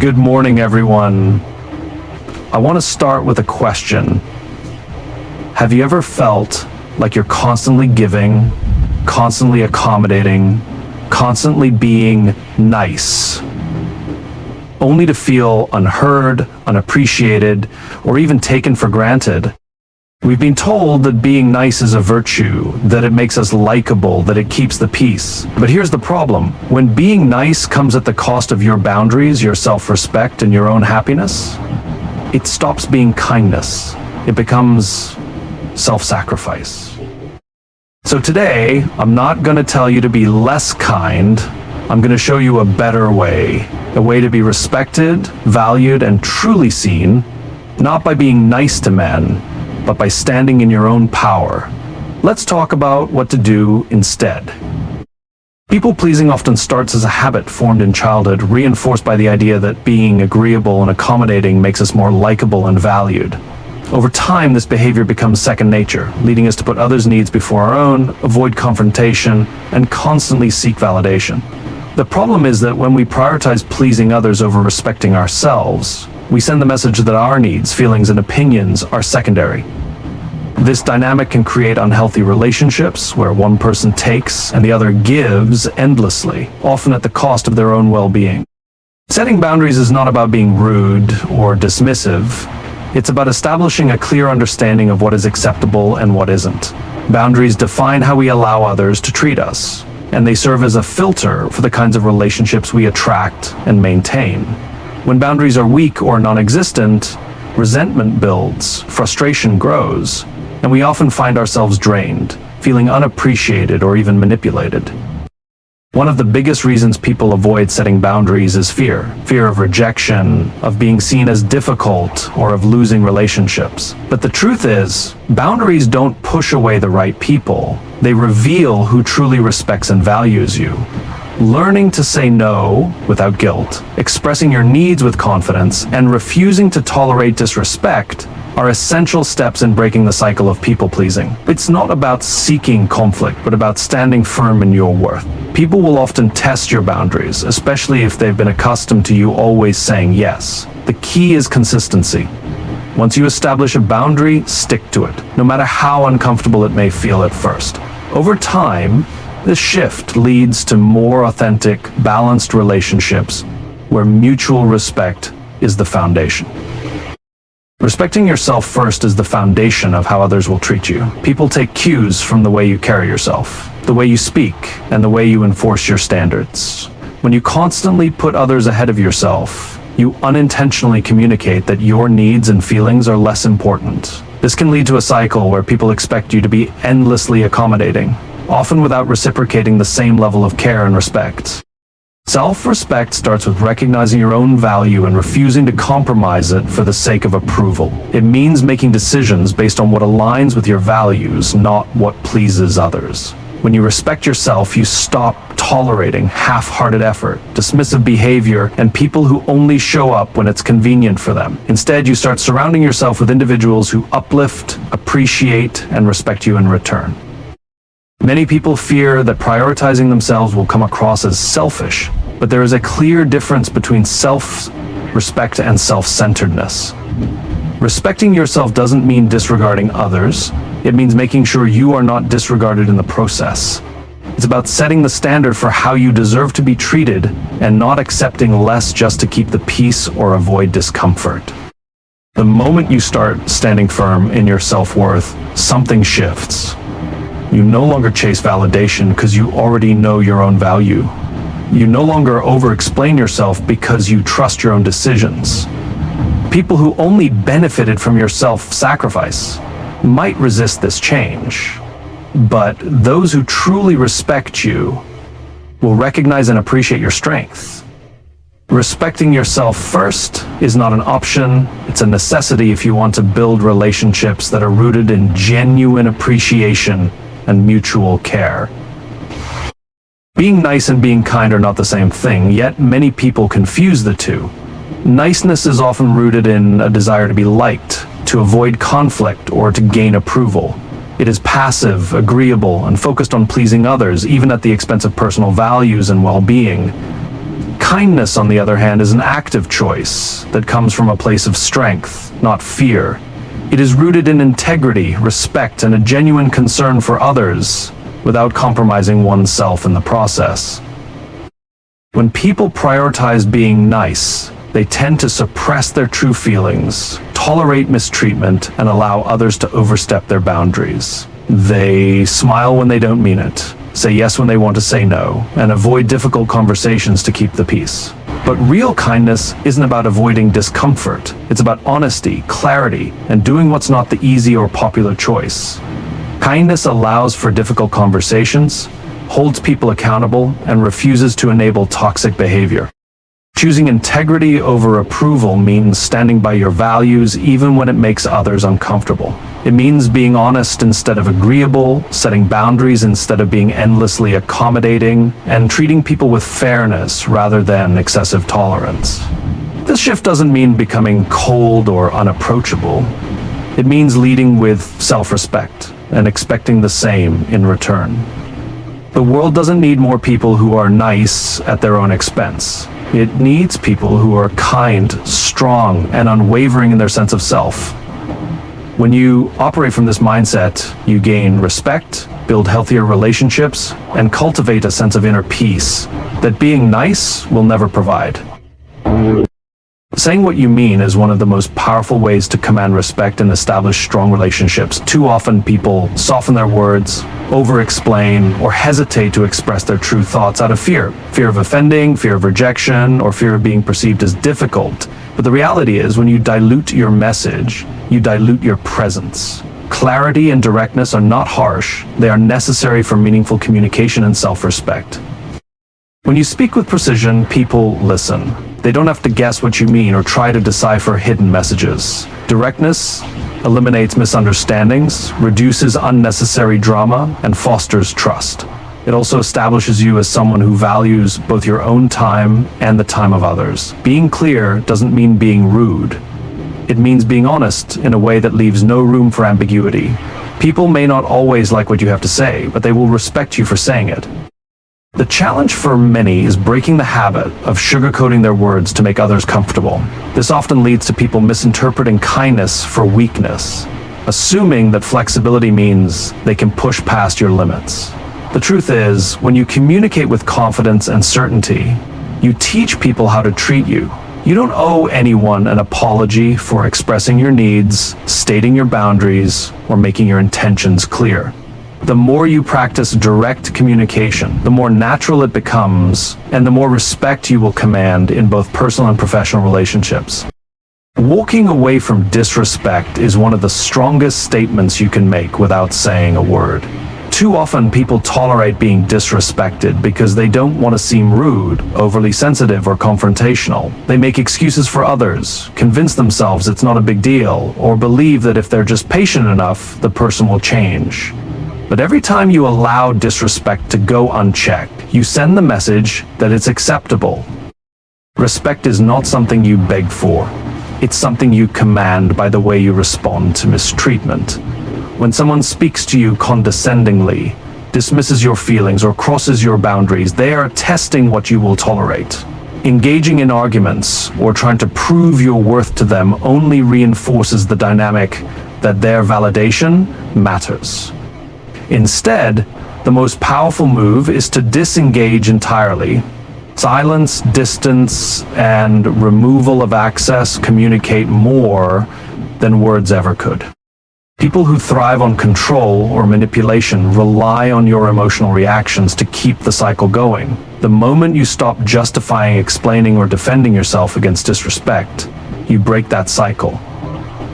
Good morning, everyone. I want to start with a question. Have you ever felt like you're constantly giving, constantly accommodating, constantly being nice, only to feel unheard, unappreciated, or even taken for granted? We've been told that being nice is a virtue, that it makes us likable, that it keeps the peace. But here's the problem. When being nice comes at the cost of your boundaries, your self-respect, and your own happiness, it stops being kindness. It becomes self-sacrifice. So today, I'm not going to tell you to be less kind. I'm going to show you a better way. A way to be respected, valued, and truly seen, not by being nice to men, but by standing in your own power. Let's talk about what to do instead. People-pleasing often starts as a habit formed in childhood, reinforced by the idea that being agreeable and accommodating makes us more likable and valued. Over time, this behavior becomes second nature, leading us to put others' needs before our own, avoid confrontation, and constantly seek validation. The problem is that when we prioritize pleasing others over respecting ourselves, we send the message that our needs, feelings, and opinions are secondary. This dynamic can create unhealthy relationships where one person takes and the other gives endlessly, often at the cost of their own well-being. Setting boundaries is not about being rude or dismissive. It's about establishing a clear understanding of what is acceptable and what isn't. Boundaries define how we allow others to treat us, and they serve as a filter for the kinds of relationships we attract and maintain. When boundaries are weak or non-existent, resentment builds, frustration grows, and we often find ourselves drained, feeling unappreciated or even manipulated. One of the biggest reasons people avoid setting boundaries is fear. Fear of rejection, of being seen as difficult, or of losing relationships. But the truth is, boundaries don't push away the right people. They reveal who truly respects and values you. Learning to say no without guilt, expressing your needs with confidence, and refusing to tolerate disrespect are essential steps in breaking the cycle of people-pleasing. It's not about seeking conflict, but about standing firm in your worth. People will often test your boundaries, especially if they've been accustomed to you always saying yes. The key is consistency. Once you establish a boundary, stick to it, no matter how uncomfortable it may feel at first. Over time, this shift leads to more authentic, balanced relationships where mutual respect is the foundation. Respecting yourself first is the foundation of how others will treat you. People take cues from the way you carry yourself, the way you speak, and the way you enforce your standards. When you constantly put others ahead of yourself, you unintentionally communicate that your needs and feelings are less important. This can lead to a cycle where people expect you to be endlessly accommodating, often without reciprocating the same level of care and respect. Self-respect starts with recognizing your own value and refusing to compromise it for the sake of approval. It means making decisions based on what aligns with your values, not what pleases others. When you respect yourself, you stop tolerating half-hearted effort, dismissive behavior, and people who only show up when it's convenient for them. Instead, you start surrounding yourself with individuals who uplift, appreciate, and respect you in return. Many people fear that prioritizing themselves will come across as selfish, but there is a clear difference between self-respect and self-centeredness. Respecting yourself doesn't mean disregarding others. It means making sure you are not disregarded in the process. It's about setting the standard for how you deserve to be treated and not accepting less just to keep the peace or avoid discomfort. The moment you start standing firm in your self-worth, something shifts. You no longer chase validation because you already know your own value. You no longer over-explain yourself because you trust your own decisions. People who only benefited from your self-sacrifice might resist this change, but those who truly respect you will recognize and appreciate your strength. Respecting yourself first is not an option, it's a necessity if you want to build relationships that are rooted in genuine appreciation and mutual care. Being nice and being kind are not the same thing, yet many people confuse the two. Niceness is often rooted in a desire to be liked, to avoid conflict, or to gain approval. It is passive, agreeable, and focused on pleasing others, even at the expense of personal values and well-being. Kindness, on the other hand, is an active choice that comes from a place of strength, not fear. It is rooted in integrity, respect, and a genuine concern for others, without compromising oneself in the process. When people prioritize being nice, they tend to suppress their true feelings, tolerate mistreatment, and allow others to overstep their boundaries. They smile when they don't mean it, say yes when they want to say no, and avoid difficult conversations to keep the peace. But real kindness isn't about avoiding discomfort. It's about honesty, clarity, and doing what's not the easy or popular choice. Kindness allows for difficult conversations, holds people accountable, and refuses to enable toxic behavior. Choosing integrity over approval means standing by your values even when it makes others uncomfortable. It means being honest instead of agreeable, setting boundaries instead of being endlessly accommodating, and treating people with fairness rather than excessive tolerance. This shift doesn't mean becoming cold or unapproachable. It means leading with self-respect and expecting the same in return. The world doesn't need more people who are nice at their own expense. It needs people who are kind, strong, and unwavering in their sense of self. When you operate from this mindset, you gain respect, build healthier relationships, and cultivate a sense of inner peace that being nice will never provide. Saying what you mean is one of the most powerful ways to command respect and establish strong relationships. Too often people soften their words, over-explain, or hesitate to express their true thoughts out of fear. Fear of offending, fear of rejection, or fear of being perceived as difficult. But the reality is, when you dilute your message, you dilute your presence. Clarity and directness are not harsh. They are necessary for meaningful communication and self-respect. When you speak with precision, people listen. They don't have to guess what you mean or try to decipher hidden messages. Directness eliminates misunderstandings, reduces unnecessary drama, and fosters trust. It also establishes you as someone who values both your own time and the time of others. Being clear doesn't mean being rude. It means being honest in a way that leaves no room for ambiguity. People may not always like what you have to say, but they will respect you for saying it. The challenge for many is breaking the habit of sugarcoating their words to make others comfortable. This often leads to people misinterpreting kindness for weakness, assuming that flexibility means they can push past your limits. The truth is, when you communicate with confidence and certainty, you teach people how to treat you. You don't owe anyone an apology for expressing your needs, stating your boundaries, or making your intentions clear. The more you practice direct communication, the more natural it becomes, and the more respect you will command in both personal and professional relationships. Walking away from disrespect is one of the strongest statements you can make without saying a word. Too often people tolerate being disrespected because they don't want to seem rude, overly sensitive, or confrontational. They make excuses for others, convince themselves it's not a big deal, or believe that if they're just patient enough, the person will change. But every time you allow disrespect to go unchecked, you send the message that it's acceptable. Respect is not something you beg for. It's something you command by the way you respond to mistreatment. When someone speaks to you condescendingly, dismisses your feelings, or crosses your boundaries, they are testing what you will tolerate. Engaging in arguments or trying to prove your worth to them only reinforces the dynamic that their validation matters. Instead, the most powerful move is to disengage entirely. Silence, distance, and removal of access communicate more than words ever could. People who thrive on control or manipulation rely on your emotional reactions to keep the cycle going. The moment you stop justifying, explaining, or defending yourself against disrespect, you break that cycle.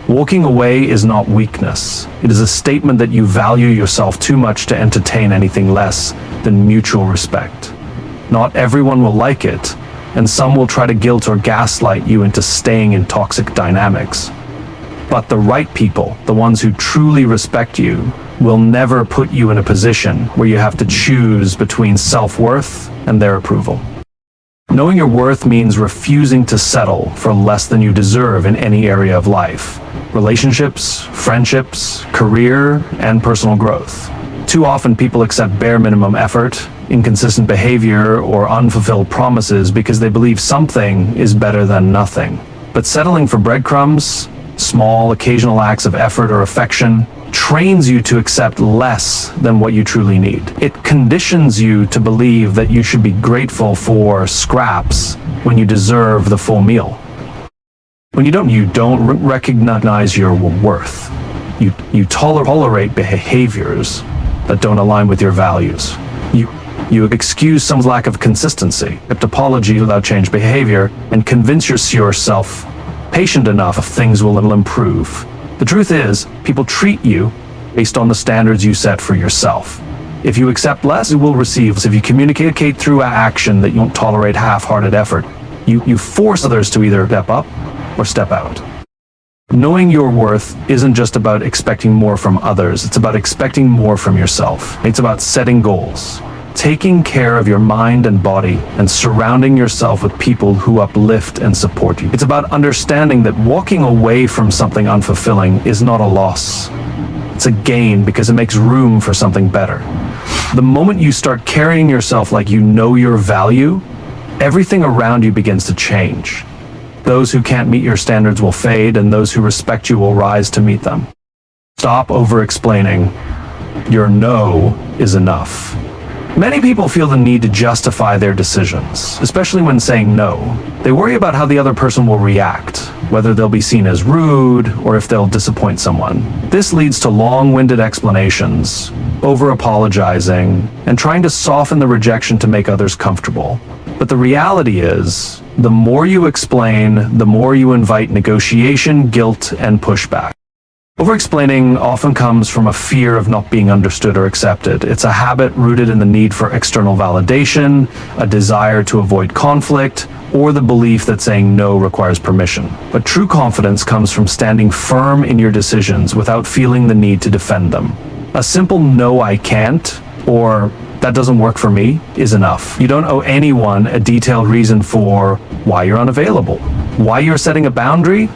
Walking away is not weakness. It is a statement that you value yourself too much to entertain anything less than mutual respect. Not everyone will like it, and some will try to guilt or gaslight you into staying in toxic dynamics. But the right people, the ones who truly respect you, will never put you in a position where you have to choose between self-worth and their approval. Knowing your worth means refusing to settle for less than you deserve in any area of life. Relationships, friendships, career, and personal growth. Too often people accept bare minimum effort, inconsistent behavior, or unfulfilled promises because they believe something is better than nothing. But settling for breadcrumbs, small occasional acts of effort or affection, trains you to accept less than what you truly need. It conditions you to believe that you should be grateful for scraps when you deserve the full meal. When you don't recognize your worth. You tolerate behaviors that don't align with your values. You excuse someone's lack of consistency, accept apology without change behavior, and convince yourself patient enough things will improve. The truth is, people treat you based on the standards you set for yourself. If you accept less, you will receive. If you communicate through action that you won't tolerate half-hearted effort, you force others to either step up or step out. Knowing your worth isn't just about expecting more from others, it's about expecting more from yourself. It's about setting goals, taking care of your mind and body, and surrounding yourself with people who uplift and support you. It's about understanding that walking away from something unfulfilling is not a loss. It's a gain because it makes room for something better. The moment you start carrying yourself like you know your value, everything around you begins to change. Those who can't meet your standards will fade, and those who respect you will rise to meet them. Stop over-explaining. Your no is enough. Many people feel the need to justify their decisions, especially when saying no. They worry about how the other person will react, whether they'll be seen as rude or if they'll disappoint someone. This leads to long-winded explanations, over-apologizing, and trying to soften the rejection to make others comfortable. But the reality is, the more you explain, the more you invite negotiation, guilt, and pushback. Over-explaining often comes from a fear of not being understood or accepted. It's a habit rooted in the need for external validation, a desire to avoid conflict, or the belief that saying no requires permission. But true confidence comes from standing firm in your decisions without feeling the need to defend them. A simple "no, I can't," or "that doesn't work for me," is enough. You don't owe anyone a detailed reason for why you're unavailable, why you're setting a boundary,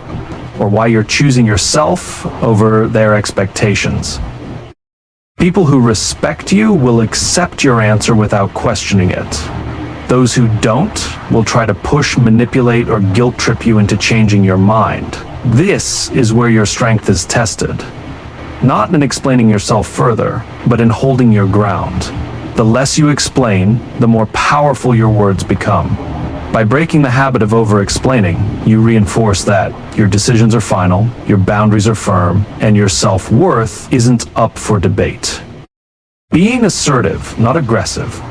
or why you're choosing yourself over their expectations. People who respect you will accept your answer without questioning it. Those who don't will try to push, manipulate, or guilt trip you into changing your mind. This is where your strength is tested. Not in explaining yourself further, but in holding your ground. The less you explain, the more powerful your words become. By breaking the habit of over-explaining, you reinforce that your decisions are final, your boundaries are firm, and your self-worth isn't up for debate. Being assertive, not aggressive,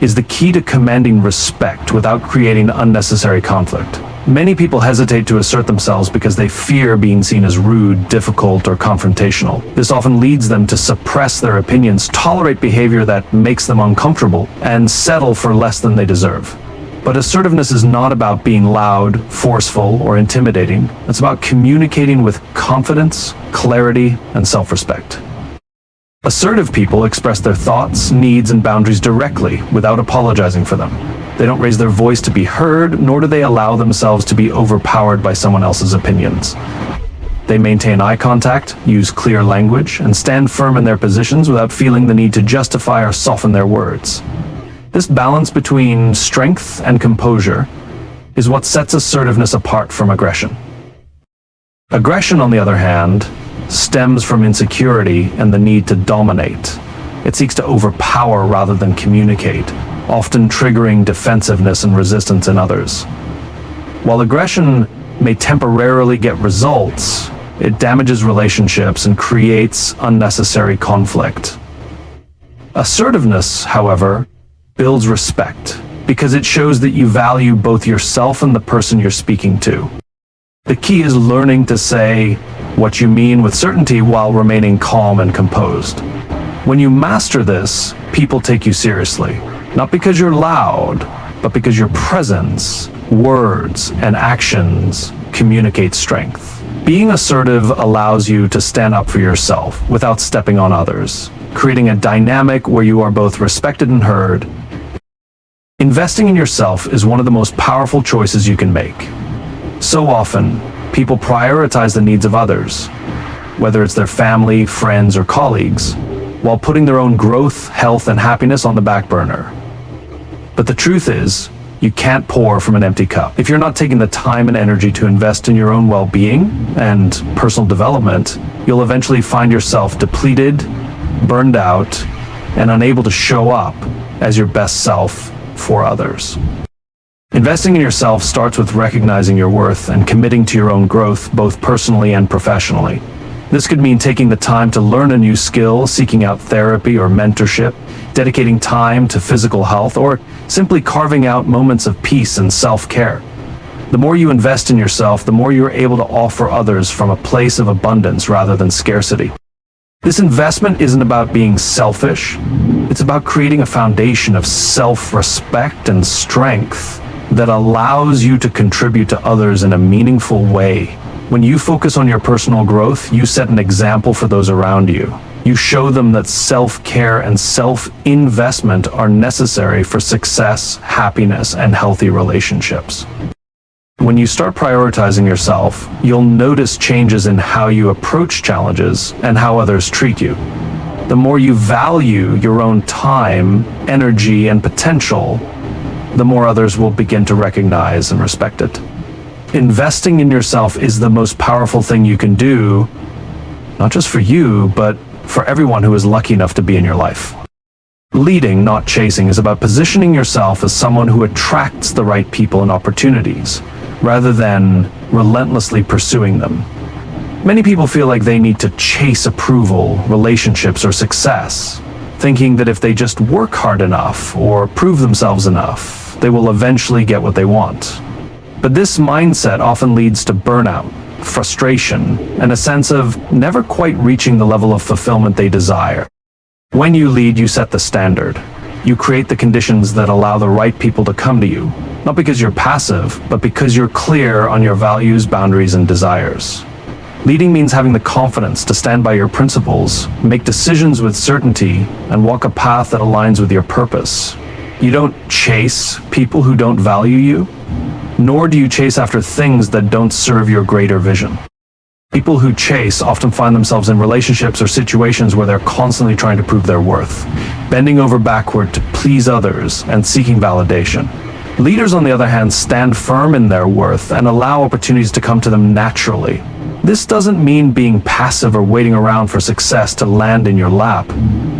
is the key to commanding respect without creating unnecessary conflict. Many people hesitate to assert themselves because they fear being seen as rude, difficult, or confrontational. This often leads them to suppress their opinions, tolerate behavior that makes them uncomfortable, and settle for less than they deserve. But assertiveness is not about being loud, forceful, or intimidating. It's about communicating with confidence, clarity, and self-respect. Assertive people express their thoughts, needs, and boundaries directly, without apologizing for them. They don't raise their voice to be heard, nor do they allow themselves to be overpowered by someone else's opinions. They maintain eye contact, use clear language, and stand firm in their positions without feeling the need to justify or soften their words. This balance between strength and composure is what sets assertiveness apart from aggression. Aggression, on the other hand, stems from insecurity and the need to dominate. It seeks to overpower rather than communicate, often triggering defensiveness and resistance in others. While aggression may temporarily get results, it damages relationships and creates unnecessary conflict. Assertiveness, however, builds respect because it shows that you value both yourself and the person you're speaking to. The key is learning to say what you mean with certainty while remaining calm and composed. When you master this, people take you seriously, not because you're loud, but because your presence, words, and actions communicate strength. Being assertive allows you to stand up for yourself without stepping on others, creating a dynamic where you are both respected and heard. Investing in yourself is one of the most powerful choices you can make. So often, people prioritize the needs of others, whether it's their family, friends, or colleagues, while putting their own growth, health, and happiness on the back burner. But the truth is, you can't pour from an empty cup. If you're not taking the time and energy to invest in your own well-being and personal development, you'll eventually find yourself depleted, burned out, and unable to show up as your best self for others. Investing in yourself starts with recognizing your worth and committing to your own growth, both personally and professionally. This could mean taking the time to learn a new skill, seeking out therapy or mentorship, dedicating time to physical health, or simply carving out moments of peace and self-care. The more you invest in yourself, the more you're able to offer others from a place of abundance rather than scarcity. This investment isn't about being selfish. It's about creating a foundation of self-respect and strength that allows you to contribute to others in a meaningful way. When you focus on your personal growth, you set an example for those around you. You show them that self-care and self-investment are necessary for success, happiness, and healthy relationships. When you start prioritizing yourself, you'll notice changes in how you approach challenges and how others treat you. The more you value your own time, energy, and potential, the more others will begin to recognize and respect it. Investing in yourself is the most powerful thing you can do, not just for you, but for everyone who is lucky enough to be in your life. Leading, not chasing, is about positioning yourself as someone who attracts the right people and opportunities, rather than relentlessly pursuing them. Many people feel like they need to chase approval, relationships, or success, thinking that if they just work hard enough or prove themselves enough, they will eventually get what they want. But this mindset often leads to burnout, frustration, and a sense of never quite reaching the level of fulfillment they desire. When you lead, you set the standard. You create the conditions that allow the right people to come to you, not because you're passive, but because you're clear on your values, boundaries, and desires. Leading means having the confidence to stand by your principles, make decisions with certainty, and walk a path that aligns with your purpose. You don't chase people who don't value you, nor do you chase after things that don't serve your greater vision. People who chase often find themselves in relationships or situations where they're constantly trying to prove their worth, bending over backward to please others and seeking validation. Leaders, on the other hand, stand firm in their worth and allow opportunities to come to them naturally. This doesn't mean being passive or waiting around for success to land in your lap.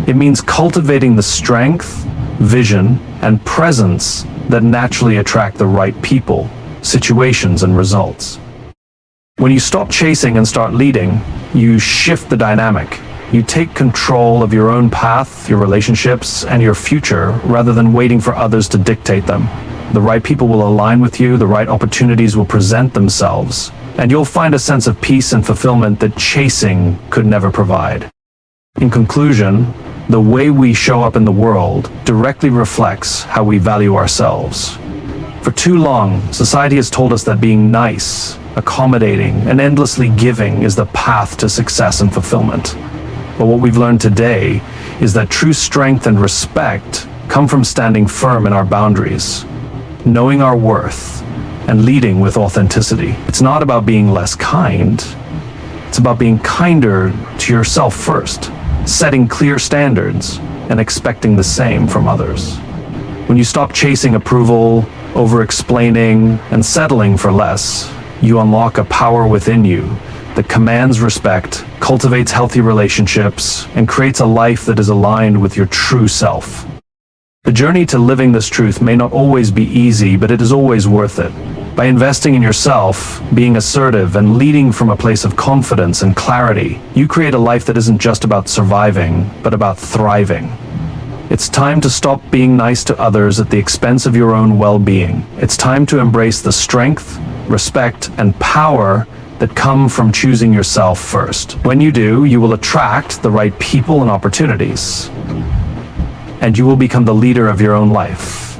It means cultivating the strength, vision, and presence that naturally attract the right people, situations, and results. When you stop chasing and start leading, you shift the dynamic. You take control of your own path, your relationships, and your future rather than waiting for others to dictate them. The right people will align with you, the right opportunities will present themselves, and you'll find a sense of peace and fulfillment that chasing could never provide. In conclusion, the way we show up in the world directly reflects how we value ourselves. For too long, society has told us that being nice, accommodating, and endlessly giving is the path to success and fulfillment. But what we've learned today is that true strength and respect come from standing firm in our boundaries, knowing our worth, and leading with authenticity. It's not about being less kind. It's about being kinder to yourself first, setting clear standards, and expecting the same from others. When you stop chasing approval, over-explaining, and settling for less, you unlock a power within you that commands respect, cultivates healthy relationships, and creates a life that is aligned with your true self. The journey to living this truth may not always be easy, but it is always worth it. By investing in yourself, being assertive, and leading from a place of confidence and clarity, you create a life that isn't just about surviving, but about thriving. It's time to stop being nice to others at the expense of your own well-being. It's time to embrace the strength, respect, and power that come from choosing yourself first. When you do, you will attract the right people and opportunities, and you will become the leader of your own life.